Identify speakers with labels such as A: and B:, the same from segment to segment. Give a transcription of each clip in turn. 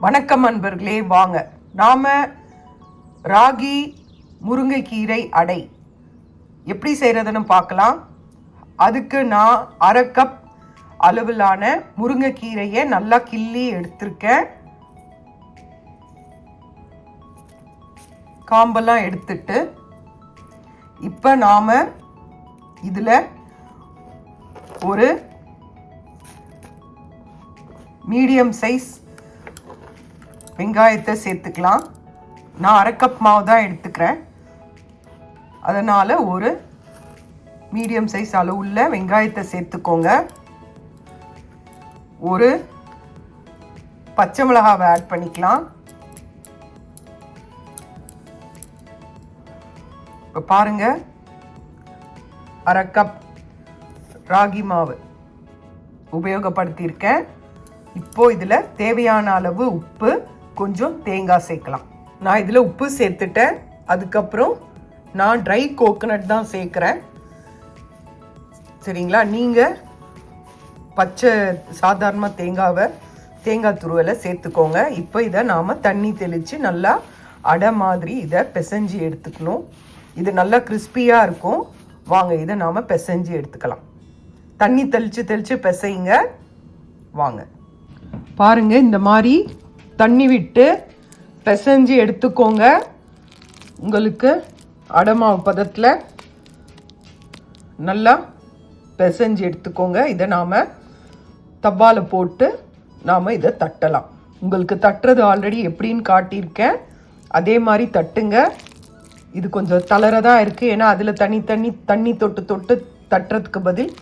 A: வணக்கம் அன்பர்களே, வாங்க நாம ராகி முருங்கைக்கீரை அடை எப்படி செய்கிறதுன்னு பார்க்கலாம். அதுக்கு நான் 1/2 கப் அளவிலான முருங்கைக்கீரையை நல்லா கிள்ளி எடுத்திருக்கேன். காம்பெல்லாம் எடுத்துட்டு இப்போ நாம் இதில் ஒரு மீடியம் சைஸ் வெங்காயத்தை சேர்த்துக்கலாம். நான் 1/2 கப் மாவு தான் எடுத்துக்கிறேன். அதனால் ஒரு மீடியம் சைஸ் அளவுள்ள வெங்காயத்தை சேர்த்துக்கோங்க. ஒரு பச்சை மிளகாவை ஆட் பண்ணிக்கலாம். இப்போ பாருங்கள், 1/2 கப் ராகி மாவு உபயோகப்படுத்தியிருக்கேன். இப்போ இதில் தேவையான அளவு உப்பு, கொஞ்சம் தேங்காய் சேர்க்கலாம். நான் இதில் உப்பு சேர்த்துட்டேன். அதுக்கப்புறம் நான் ட்ரை கோகோனட் தான் சேர்க்குறேன். சரிங்களா? நீங்கள் பச்சை சாதாரணமாக தேங்காய் துருவலை சேர்த்துக்கோங்க. இப்போ இதை நாம் தண்ணி தெளித்து நல்லா அடை மாதிரி இதை பிசைஞ்சு எடுத்துக்கணும். இது நல்லா கிறிஸ்பியாக இருக்கும். வாங்க இதை நாம் பிசைஞ்சு எடுத்துக்கலாம். தண்ணி தெளித்து பிசைங்க. வாங்க பாருங்க, இந்த மாதிரி தண்ணி விட்டு பிசைஞ்சு எடுத்துக்கோங்க. உங்களுக்கு அடமாவு பதத்தில் நல்லா பிசைஞ்சு எடுத்துக்கோங்க. இதை நாம் தவாவில் போட்டு நாம் இதை தட்டலாம். உங்களுக்கு தட்டுறது ஆல்ரெடி எப்படின்னு காட்டியிருக்கேன். அதே மாதிரி தட்டுங்க. இது கொஞ்சம் தளரதான் இருக்குது. ஏன்னா அதில் தண்ணி தொட்டு தட்டுறதுக்கு பதில்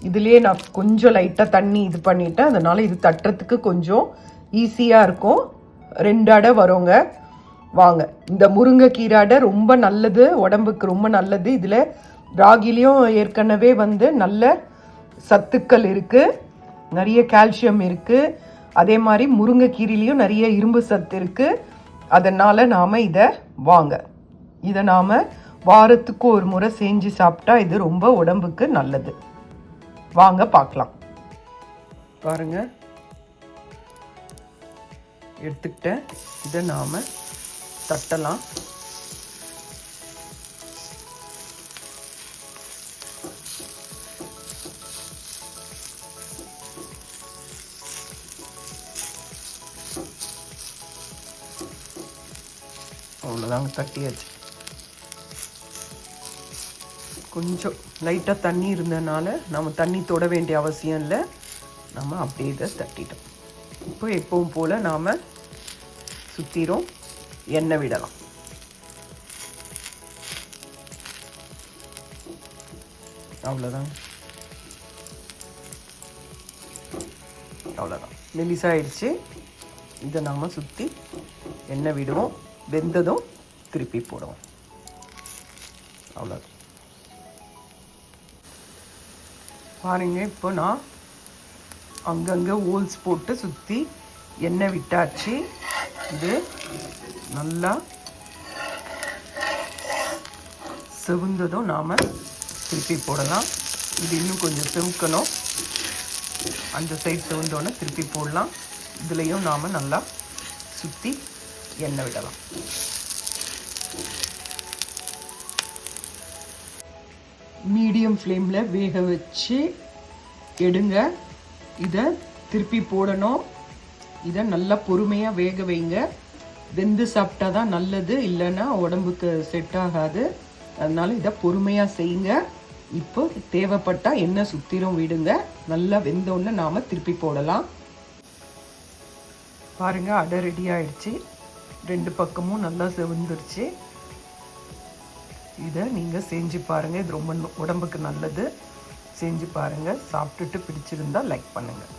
A: இதுலேயே நான் கொஞ்சம் லைட்டாக தண்ணி இது பண்ணிட்டேன். அதனால் இது தட்டுறதுக்கு கொஞ்சம் ஈஸியாக இருக்கும். 2 அடை வருங்க. வாங்க, இந்த முருங்கைக்கீரை அடை ரொம்ப நல்லது, உடம்புக்கு ரொம்ப நல்லது. இதில் ராகிலையும் ஏற்கனவே நல்ல சத்துக்கள் இருக்குது, நிறைய கால்சியம் இருக்குது. அதே மாதிரி முருங்கைக்கீரையிலையும் நிறைய இரும்பு சத்து இருக்குது. அதனால் நாம் இதை நாம் வாரத்துக்கு ஒரு முறை செஞ்சு சாப்பிட்டா இது ரொம்ப உடம்புக்கு நல்லது. வாங்க பார்க்கலாம். பாருங்க, எடுத்துக்கிட்டேன். இதை நாம் தட்டலாம். அவ்வளோதாங்க, தட்டியாச்சு. கொஞ்சம் லைட்டாக தண்ணி இருந்ததுனால நம்ம தண்ணி தொட வேண்டிய அவசியம் இல்லை. நம்ம அப்படியே இதை தட்டிட்டோம். இப்போ எப்பவும் போல் நாம் சுற்றிரும் எண்ணெய் விடலாம். அவ்வளோதான், மெலிசாயிடுச்சு. இதை நாம் சுற்றி எண்ணெய் விடுவோம். வெந்ததும் திருப்பி போடுவோம். அவ்வளோதான். பாருங்க, இப்போ நான் அங்கங்கே ஹோல்ஸ் போட்டு சுற்றி எண்ணெய் விட்டாச்சு. இது நல்லா செவந்ததும் நாம் திருப்பி போடலாம். இது இன்னும் கொஞ்சம் செவுக்கணும். அந்த சைட் செவந்தோன்னே திருப்பி போடலாம். இதுலேயும் நாம் நல்லா சுற்றி எண்ணெய் விடலாம். மீடியம் ஃப்ளேமில் வேக வச்சு எடுங்க. இதை திருப்பி போடணும். இதை நல்லா பொறுமையாக வேக வைங்க. வெந்து சாப்பிட்டா தான் நல்லது, இல்லைன்னா உடம்புக்கு செட் ஆகாது. அதனால் இதை பொறுமையாக செய்யுங்க. இப்போ தேவைப்பட்டால் எண்ணெய் சுற்றிலும் விடுங்க. நல்லா வெந்தோடனே நாம் திருப்பி போடலாம். பாருங்கள், அடை ரெடி ஆயிடுச்சு. 2 பக்கமும் நல்லா செவந்துருச்சு. இதை நீங்கள் செஞ்சு பாருங்கள். இது ரொம்ப உடம்புக்கு நல்லது. செஞ்சு பாருங்கள். சாப்பிட்டுட்டு பிடிச்சிருந்தால் லைக் பண்ணுங்கள்.